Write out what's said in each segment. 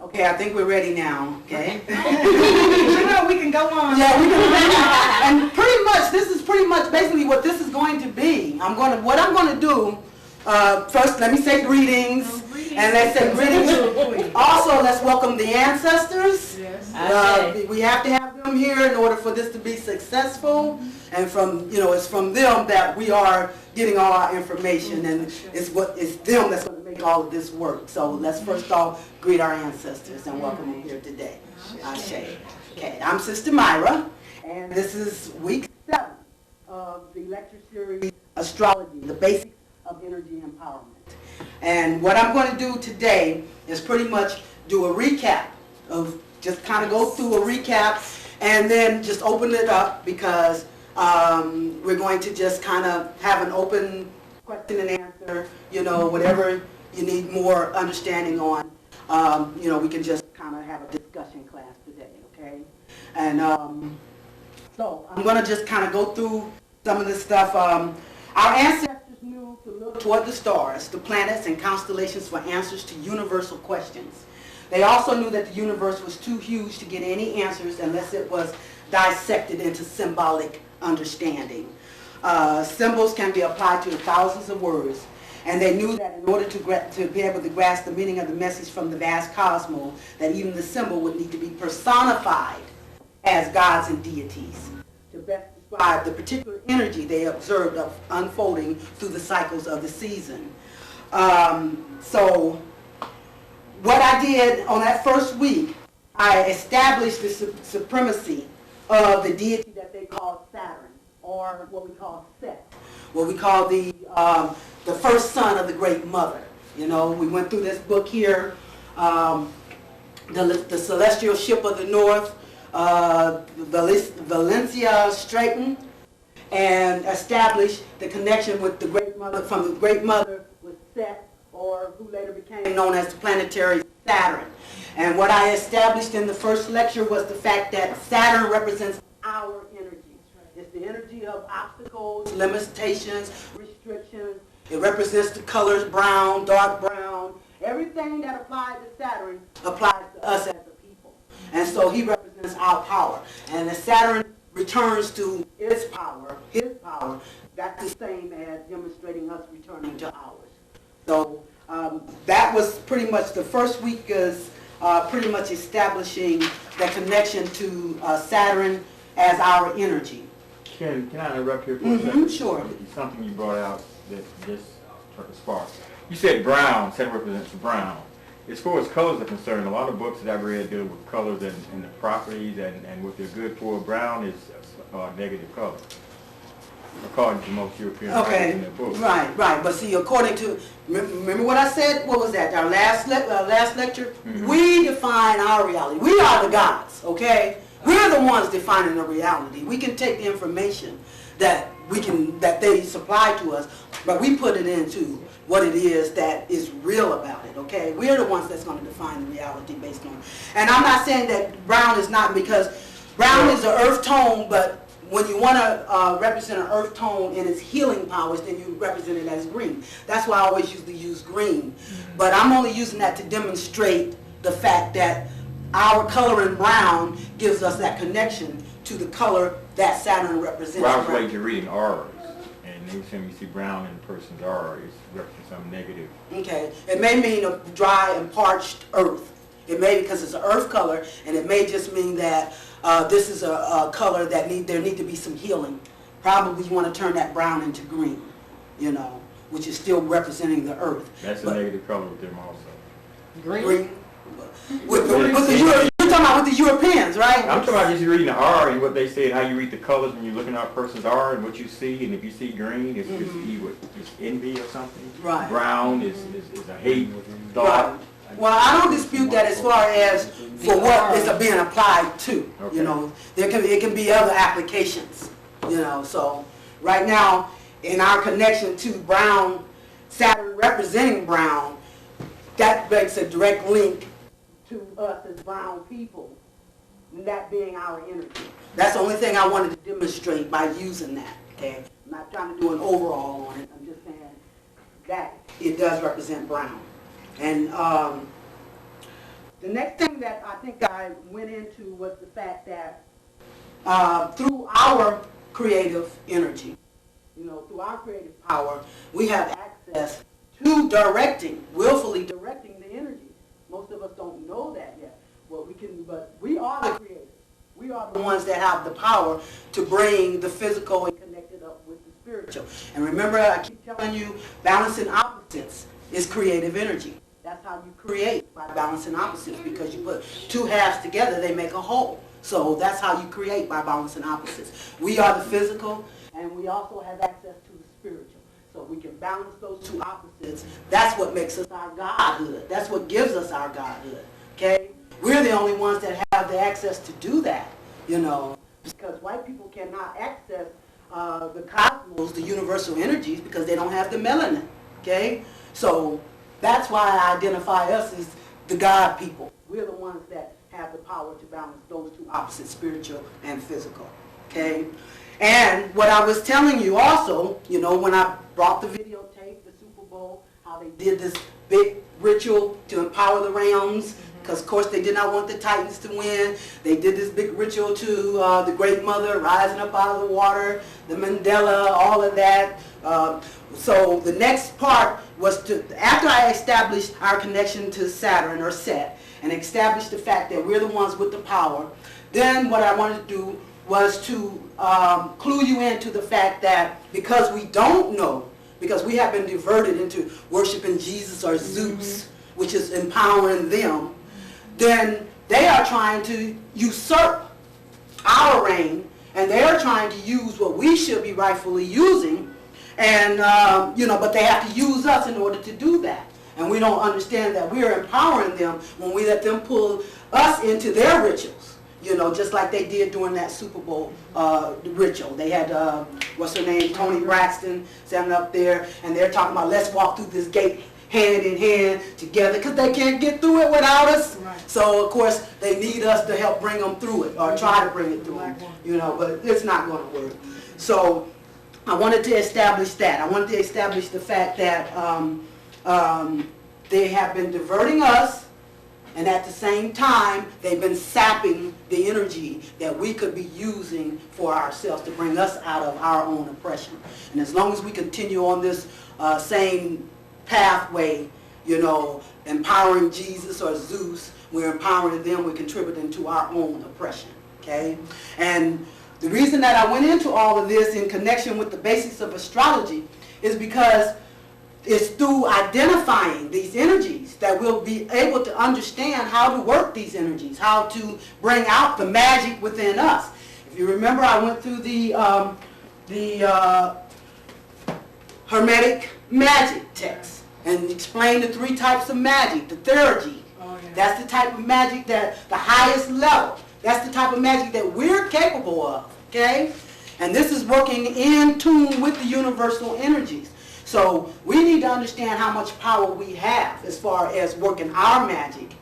Okay, I think we're ready now, okay? You know, we can go on. Yeah, we can. And pretty much, this is pretty much basically what this is going to be. What I'm going to do, first let me say greetings. And let's say greetings. Also, let's welcome the ancestors. Yes. We have to have them here in order for this to be successful. And from, it's from them that we are getting all our information, and it's them that's going to make all of this work. So let's first off greet our ancestors and welcome them here today. Ashe. Okay, I'm Sistah Myra, and this is week 7 of the lecture series, Astrology, the Basics of Energy Empowerment. And what I'm going to do today is pretty much do a recap of, just kind of go through a recap and then just open it up, because we're going to just kind of have an open question and answer, whatever you need more understanding on, we can just kind of have a discussion class today, okay? And so I'm going to just kind of go through some of this stuff. Our ancestors knew to look toward the stars, the planets, and constellations for answers to universal questions. They also knew that the universe was too huge to get any answers unless it was dissected into symbolic understanding. Symbols can be applied to thousands of words, and they knew that in order to be able to grasp the meaning of the message from the vast cosmos, that even the symbol would need to be personified as gods and deities to best describe the particular energy they observed of unfolding through the cycles of the season. So what I did on that first week, I established the supremacy of the deity that they called Saturn, or what we call Seth, what we call the first son of the Great Mother. We went through this book here, the Celestial Ship of the North, Valencia Stratton, and established the connection with the Great Mother, from the Great Mother with Seth, or who later became known as the planetary Saturn. And what I established in the first lecture was the fact that Saturn represents our energy. It's the energy of obstacles, limitations, restrictions. It represents the colors brown, dark brown. Everything that applies to Saturn applies to us as a people. And so he represents our power. And as Saturn returns to its power, his power, that's the same as demonstrating us returning to ours. So that was pretty much the first week, is pretty much establishing the connection to Saturn as our energy. Can I interrupt here for a second? Sure. Something you brought out that just sparked. You said brown, Saturn represents brown. As far as colors are concerned, a lot of books that I've read deal with colors and the properties and what they're good for. Brown is a negative color, according to most European writers in their books. Right. But see, according to, remember what I said? What was that? Our last lecture? We define our reality. We are the gods, okay? We're the ones defining the reality. We can take the information that they supply to us, but we put it into what it is that is real about it, okay? We're the ones that's going to define the reality based on. And I'm not saying that brown is not, because brown is an earth tone, but when you want to represent an earth tone in its healing powers, then you represent it as green. That's why I always usually use green. But I'm only using that to demonstrate the fact that our color in brown gives us that connection to the color that Saturn represents. Well, I was late to reading R's, and every time you see brown in a person's R, it's representing something negative. Okay. It may mean a dry and parched earth. It may, because it's an earth color, and it may just mean that this is a color that there need to be some healing. Probably you want to turn that brown into green, which is still representing the earth. That's a negative color with them also. Green? With you're talking about with the Europeans, right? I'm talking about just reading the R and what they say and how you read the colors when you're looking at a person's R and what you see. And if you see green, it's it's envy or something. Right. Brown is a hate thought. Right. Well, I don't dispute that as far as for what is being applied to. Okay. It can be other applications. So right now in our connection to brown, Saturn representing brown, that makes a direct link to us as brown people, and that being our energy. That's the only thing I wanted to demonstrate by using that, okay? I'm not trying to do an overall on it. I'm just saying that it does represent brown. And The next thing that I think I went into was the fact that through our creative energy, through our creative power, we have access to willfully directing the energy. Most of us don't know that yet. But we are the creators. We are the ones that have the power to bring the physical and connect it up with the spiritual. And remember, I keep telling you, balancing opposites is creative energy. That's how you create, by balancing opposites, because you put two halves together, they make a whole. So that's how you create, by balancing opposites. We are the physical, and we also have access to the spiritual. So we can balance those two opposites. That's what makes us our godhood. That's what gives us our godhood. Okay? We're the only ones that have the access to do that, because white people cannot access the cosmos, the universal energies, because they don't have the melanin. Okay? So that's why I identify us as the God people. We're the ones that have the power to balance those two opposites, spiritual and physical. Okay? And what I was telling you also, when I brought the videotape, the Super Bowl, how they did this big ritual to empower the realms, because of course they did not want the Titans to win. They did this big ritual to the Great Mother rising up out of the water, the Mandela, all of that. So the next part was after I established our connection to Saturn, or Set, and established the fact that we're the ones with the power, then what I wanted to do was to clue you into the fact that because we don't know, because we have been diverted into worshiping Jesus or Zeus, which is empowering them, then they are trying to usurp our reign, and they are trying to use what we should be rightfully using, and but they have to use us in order to do that. And we don't understand that we are empowering them when we let them pull us into their rituals. Just like they did during that Super Bowl ritual. They had, what's her name, Toni Braxton standing up there, and they're talking about, let's walk through this gate hand in hand together, because they can't get through it without us. Right. So, of course, they need us to help bring them through it, or try to bring it through them, but it's not going to work. So, I wanted to establish that. I wanted to establish the fact that they have been diverting us, and at the same time, they've been sapping the energy that we could be using for ourselves to bring us out of our own oppression. And as long as we continue on this same pathway, empowering Jesus or Zeus, we're empowering them, we're contributing to our own oppression, okay? And the reason that I went into all of this in connection with the basics of astrology is because it's through identifying these energies that we'll be able to understand how to work these energies, how to bring out the magic within us. If you remember, I went through the Hermetic magic text and explained the three types of magic, the theurgy. Oh, yeah. That's the type of magic that the highest level. That's the type of magic that we're capable of, okay? And this is working in tune with the universal energies. So we need to understand how much power we have as far as working our magic,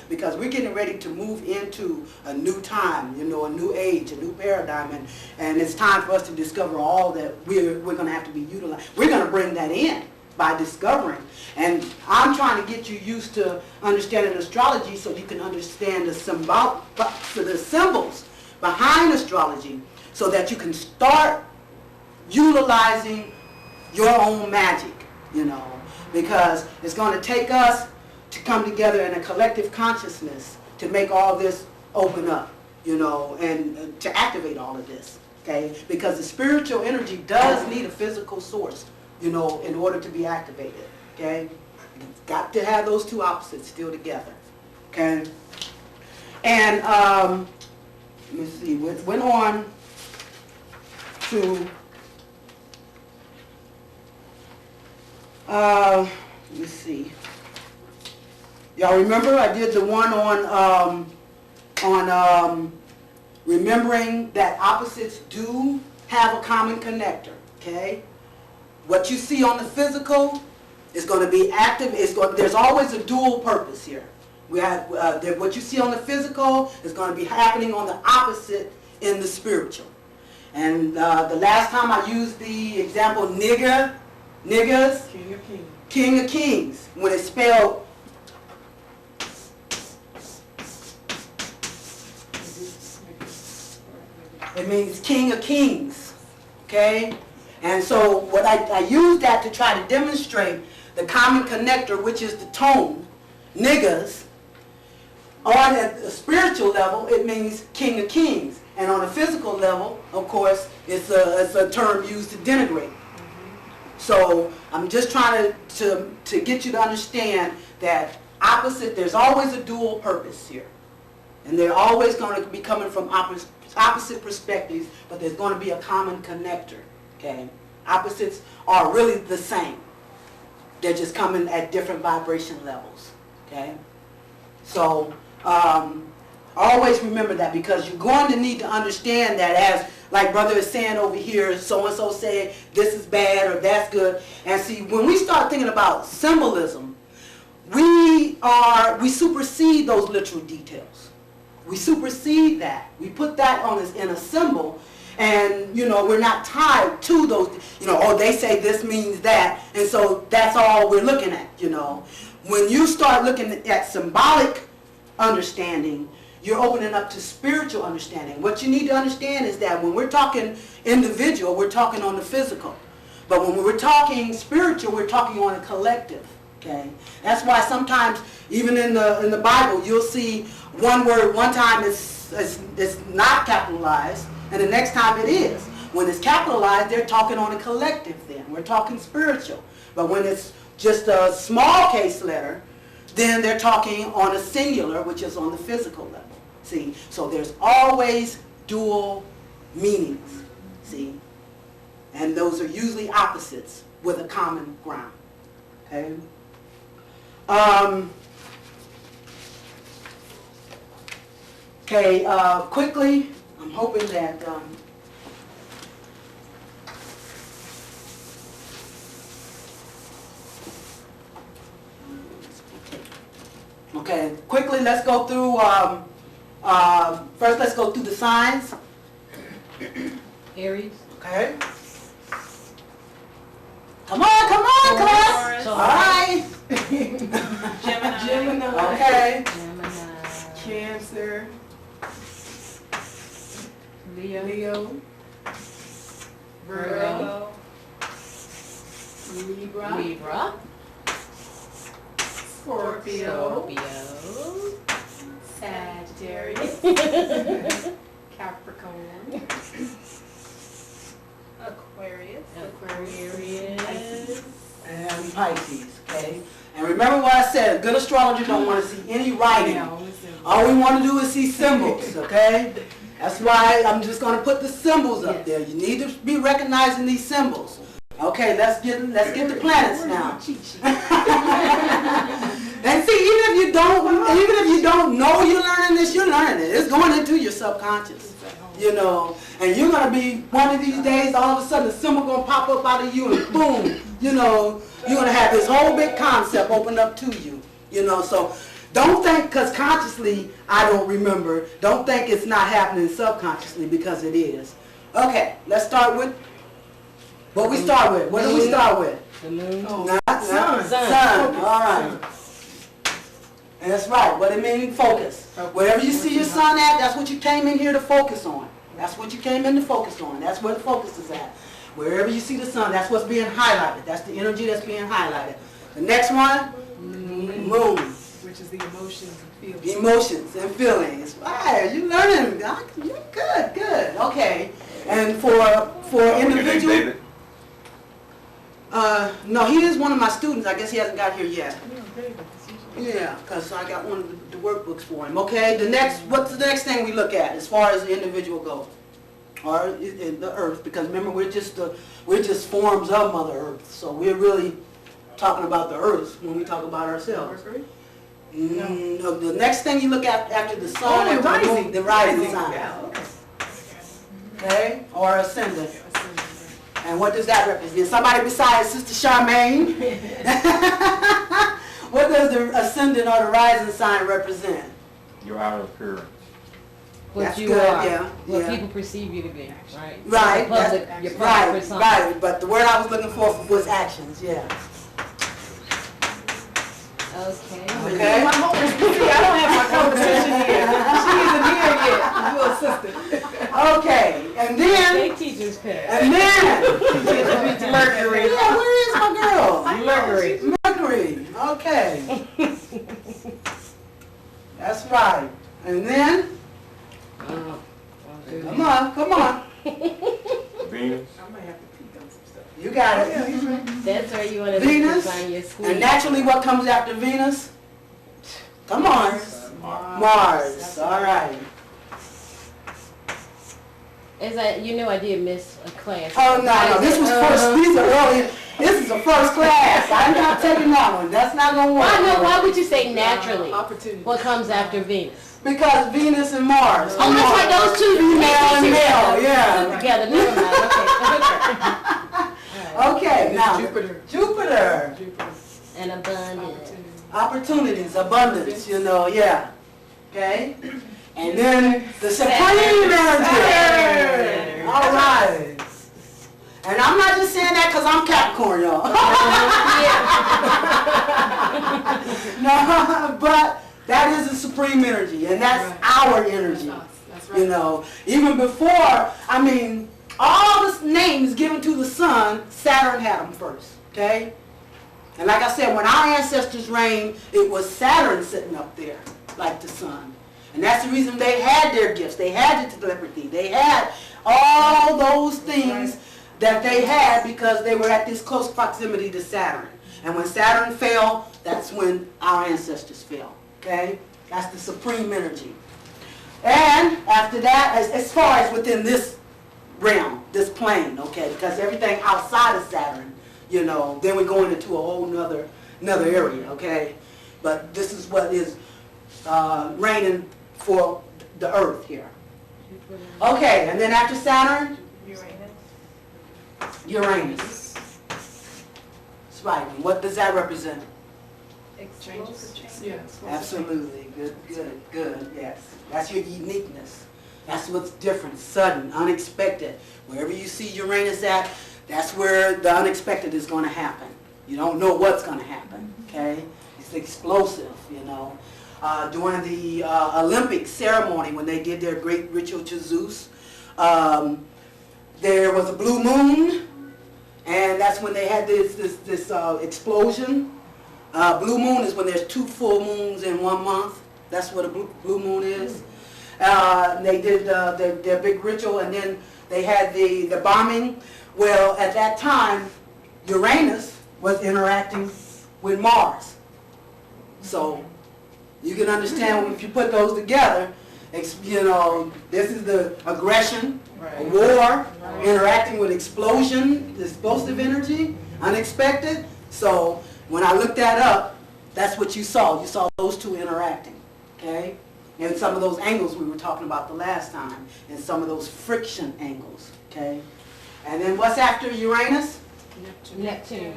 because we're getting ready to move into a new time, a new age, a new paradigm, and it's time for us to discover all that we're going to have to be utilized. We're going to bring that in by discovering. And I'm trying to get you used to understanding astrology so you can understand the symbols behind astrology, so that you can start utilizing your own magic, because it's going to take us to come together in a collective consciousness to make all this open up, and to activate all of this, okay? Because the spiritual energy does need a physical source, in order to be activated, okay? It's got to have those two opposites still together, okay? And, let me see, went on to... let me see. Y'all remember I did the one on remembering that opposites do have a common connector, okay? What you see on the physical is going to be active. There's always a dual purpose here. We have what you see on the physical is going to be happening on the opposite in the spiritual. And the last time I used the example niggas, King of Kings, when it's spelled It means King of Kings, okay? And so what I use that to try to demonstrate the common connector, which is the tone, niggas. On a spiritual level, it means King of Kings. And on a physical level, of course, it's a term used to denigrate. So I'm just trying to get you to understand that there's always a dual purpose here. And they're always going to be coming from opposite perspectives, but there's going to be a common connector, okay? Opposites are really the same. They're just coming at different vibration levels, okay? So always remember that, because you're going to need to understand that, as like brother is saying over here, so-and-so said this is bad or that's good. And see, when we start thinking about symbolism, we supersede those literal details. We supersede that. We put that on in a symbol, and we're not tied to those, oh, they say this means that, and so that's all we're looking at, When you start looking at symbolic understanding, you're opening up to spiritual understanding. What you need to understand is that when we're talking individual, we're talking on the physical. But when we're talking spiritual, we're talking on a collective. Okay? That's why sometimes, even in the Bible, you'll see one word one time it's not capitalized, and the next time it is. When it's capitalized, they're talking on a collective then. We're talking spiritual. But when it's just a small case letter, then they're talking on a singular, which is on the physical level. See? So there's always dual meanings. See? And those are usually opposites with a common ground. Okay? Quickly, I'm hoping that okay, quickly let's go through first let's go through the signs. Aries. Okay. Come on, class. All right. Gemini. Okay. Gemini. Cancer. Leo. Virgo. Libra. Scorpio. Sagittarius. Capricorn. Aquarius. And Pisces. Okay. And remember what I said. A good astrologer don't want to see any writing. All we want to do is see symbols. Okay. That's why I'm just going to put the symbols up there. You need to be recognizing these symbols. Okay, let's get the planets now. And see, even if you don't know you're learning this, you're learning it. It's going into your subconscious. And you're going to be, one of these days, all of a sudden, a symbol going to pop up out of you, and boom, you're going to have this whole big concept open up to you. So don't think, because consciously I don't remember, don't think it's not happening subconsciously, because it is. Okay, let's start with what we start with. What do we start with? The moon. Sun. All right. And that's right. What it means, focus. Wherever you see your sun at, that's what you came in here to focus on. That's what you came in to focus on. That's where the focus is at. Wherever you see the sun, that's what's being highlighted. That's the energy that's being highlighted. The next one, moon. Which is the emotions and feelings. Emotions and feelings. Right, you learning. You're good. Okay. And for individual. David? No, he is one of my students. I guess he hasn't got here yet. Yeah, because I got one of the workbooks for him. Okay, what's the next thing we look at as far as the individual goes? Or in the earth, because remember we're just forms of Mother Earth. So we're really talking about the earth when we talk about ourselves. No, the next thing you look at after the sun, the rising sign. Okay, or ascendant. And what does that represent? Somebody besides Sister Charmaine? What does the ascendant or the rising sign represent? Your outer appearance. What That's you good, are. yeah. What people perceive you to be. Right. Right. Your public persona. Right. But the word I was looking for was actions. Yeah. Okay. Okay. My home is busy. I don't have my competition here. She isn't here yet. Little sister. Okay, and then, They teachers pet. and then, Mercury. yeah, where is my girl? Mercury. Mercury, okay. That's right. And then, come on, come on. Venus. I might have to peek on some stuff. You got it. That's where you want to Venus, find your school. and naturally what comes after Venus? Come on. Mars, all right. Is that, you know I did miss a class. Oh, no, this was first, these are early, this is a first class. I'm not taking that one, that's not gonna work. Why, no, why would you say naturally? Opportunity. What comes after Venus? Because Venus and Mars. Oh, that's right, those two. Female and male, Put yeah. together, never mind, Okay, now, Jupiter. Jupiter. Jupiter. okay. And abundance. Opportunities, abundance, you know, yeah. Okay? And then the supreme energy. Saturn. All right. And I'm not just saying that because I'm Capricorn, y'all. No, but that is the supreme energy, and that's our energy. That's right. You know, even before, I mean, all the names given to the sun, Saturn had them first, okay? And like I said, when our ancestors reigned, it was Saturn sitting up there, like the sun. And that's the reason they had their gifts. They had the telepathy. They had all those things that they had because they were at this close proximity to Saturn. And when Saturn fell, that's when our ancestors fell, okay? That's the supreme energy. And after that, as far as within this realm, this plane, okay, because everything outside of Saturn, you know, then we're going into a whole another area, okay? But this is what is reigning for the earth here. Okay, and then after Saturn, Uranus. That's right. And what does that represent? Changes. Yeah. Absolutely. Good, good, good. Yes. That's your uniqueness. That's what's different, sudden, unexpected. Wherever you see Uranus at, that's where the unexpected is going to happen. You don't know what's going to happen, okay? It's explosive, you know. During the Olympic ceremony, when they did their great ritual to Zeus, there was a blue moon, and that's when they had this explosion. Blue moon is when there's 2 full moons in 1 month. That's what a blue moon is. They did their big ritual, and then they had the bombing. Well, at that time, Uranus was interacting with Mars. So you can understand if you put those together, you know, this is the aggression, a war, interacting with explosion, explosive energy, unexpected. So when I looked that up, that's what you saw. You saw those two interacting, okay? And some of those angles we were talking about the last time, and some of those friction angles, okay? And then what's after Uranus? Neptune.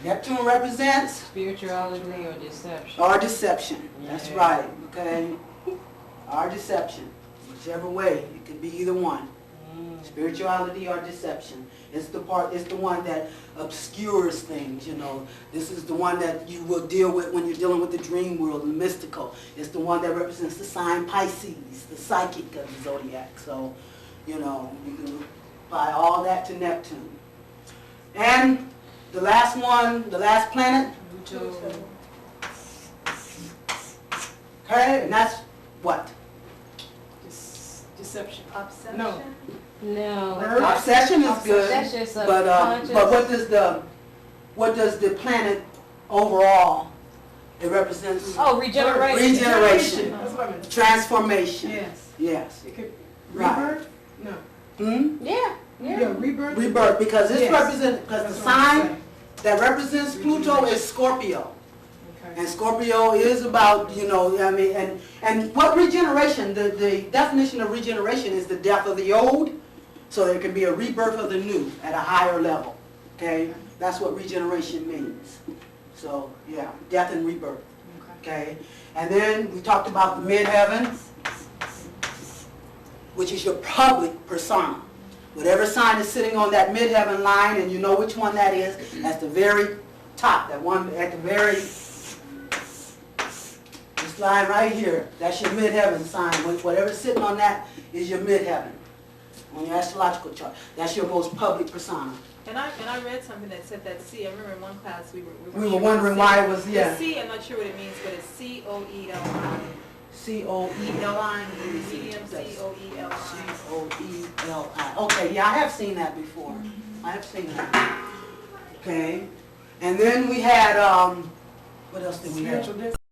Neptune represents Spirituality or deception. our deception. That's Yeah. right, okay? Our deception. Whichever way, it could be either one. Spirituality or deception. It's the one that obscures things, you know. This is the one that you will deal with when you're dealing with the dream world, the mystical. It's the one that represents the sign Pisces, the psychic of the zodiac. So, you know, you can apply all that to Neptune. And the last one, the last planet, okay, and that's what? Deception. Obsession? No. No. Obsession is good, That's just but subconscious. what does the planet overall? It represents Oh, regeneration. regeneration, That's what I meant. transformation. Yes. Yes. It could, Right. rebirth? No. Yeah. Yeah, rebirth? Rebirth, because this Yes. represents, because That's the what I'm sign that represents Pluto is Scorpio. Okay. And Scorpio is about, you know, I mean, and what regeneration, the definition of regeneration is the death of the old, so there can be a rebirth of the new at a higher level, okay? That's what regeneration means. So, yeah, death and rebirth, okay? And then we talked about the midheaven, which is your public persona. Whatever sign is sitting on that midheaven line, and you know which one that is, at the very top, that one at the very, it's line right here, that's your midheaven sign. Whatever's sitting on that is your midheaven, on your astrological chart. That's your most public persona. And I read something that said that C. I remember in one class we We were sure wondering C. why it was, The yeah. C, I'm not sure what it means, but it's C-O-E-L-I. C-O-E-L-I. Medium C-O-E-L-I. C-O-E-L-I. Okay, yeah, I have seen that before. I have seen that. Okay. And then we had, what else did we have? Spiritual